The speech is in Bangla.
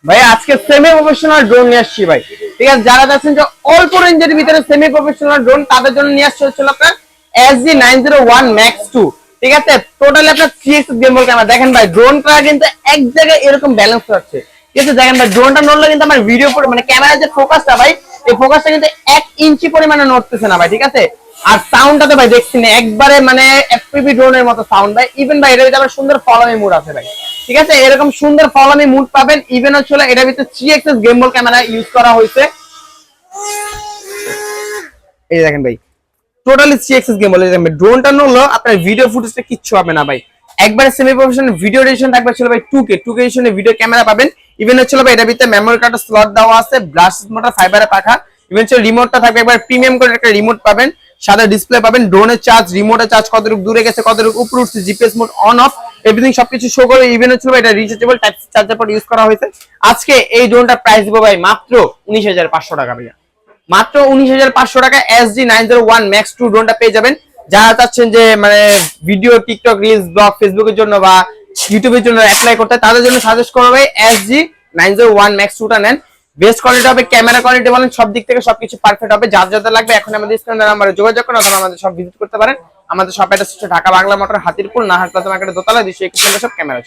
ভাই আজকে সেমি প্রফেশনাল ড্রোন নিয়ে আসছি ভাই। ঠিক আছে, যারা যাচ্ছেন যে অল্প রেঞ্জের ভিতরে সেমি প্রফেশনাল ড্রোন, তাদের জন্য নিয়ে আসছে হচ্ছে আপনার SG901 Max 2। ঠিক আছে, টোটালি আপনার 3x গিম্বল ক্যামেরা। দেখেন ভাই ড্রোনটা কিন্তু এক জায়গায় এরকম ব্যালেন্স রাখছে। ঠিক আছে, দেখেন ভাই ড্রোনটা নড়লে কিন্তু আমার ভিডিও মানে ক্যামেরার যে ফোকাসটা ভাই, এই ফোকাসটা কিন্তু 1 ইঞ্চি পরিমাণে নড়তেছে না ভাই। ঠিক আছে, আর সাউন্ডটা তো ভাই দেখছি না, একবারে মানে এফপিভি ড্রোনের মতো সাউন্ড ভাই। ইভেন ভাই এটার ভিতরে আবার সুন্দর ফলোমি মুড আছে ভাই। ঠিক আছে, এরকম সুন্দর ফলোমি মুড পাবেন। ইভেন হচ্ছে এটার ভিতরে 3x গিম্বল ক্যামেরা ইউজ করা হয়েছে। এই দেখেন ভাই টোটালি 3x গিম্বল। এই দেখেন ড্রোনটা নড়লো আপনার ভিডিও ফুটেজটা কিচ্ছু হবে না ভাই। একবারে সেমি প্রফেশনাল ভিডিও রেডিয়েশন থাকবে ছিল ভাই 2K রেডিয়েশনের ভিডিও ক্যামেরা পাবেন। ইভেন হচ্ছে ভাই এটার ভিতরে মেমোরি কার্ডের স্লট দেওয়া আছে, ব্লাস্ট মোটর ফাইবারে পাখা। ইভেন হচ্ছে রিমোটটা থাকবে একবার প্রিমিয়াম করে একটা রিমোট পাবেন, সাদা ডিসপ্লে পাবেন, ড্রোনের চার্জ, রিমোটের চার্জ, কতটুকু দূরে গেছে, কতটুকু উপরে উঠছে, GPS mode on of everything সবকিছু শো করবে। ইভেন হচ্ছে এটা রিচার্জেবল টাইপ সি চার্জার পর ইউজ করা হয়েছে। আজকে এই ড্রোনটা প্রাইস দিব ভাই মাত্র 19,500 টাকা ভাইয়া। মাত্র 19,500 টাকা SG901 Max 2 ড্রোনটা পেয়ে যাবেন। যারা চাচ্ছেন যে মানে ভিডিও, টিকটক রিলস, ব্লগ, ফেসবুকের জন্য বা ইউটিউবের জন্য অ্যাপ্লাই করতে, তাদের জন্য সাজেস্ট করবো ভাই SG901 Max 2 টা নেন। বেস্ট কোয়ালিটি হবে, ক্যামেরা কোয়ালিটি বলেন সব দিক থেকে সবকিছু পারফেক্ট হবে। যার যাদের লাগবে এখন আমাদের স্ক্রিনের নাম্বারে যোগাযোগ করুন অথবা আমাদের সব ভিজিট করতে পারেন। আমাদের শপ অ্যাড্রেস হচ্ছে ঢাকা বাংলা মোটর, হাতিরপুল, নাহার প্লাজা মার্কেটের দোতলা, 221 নম্বর সব ক্যামেরা।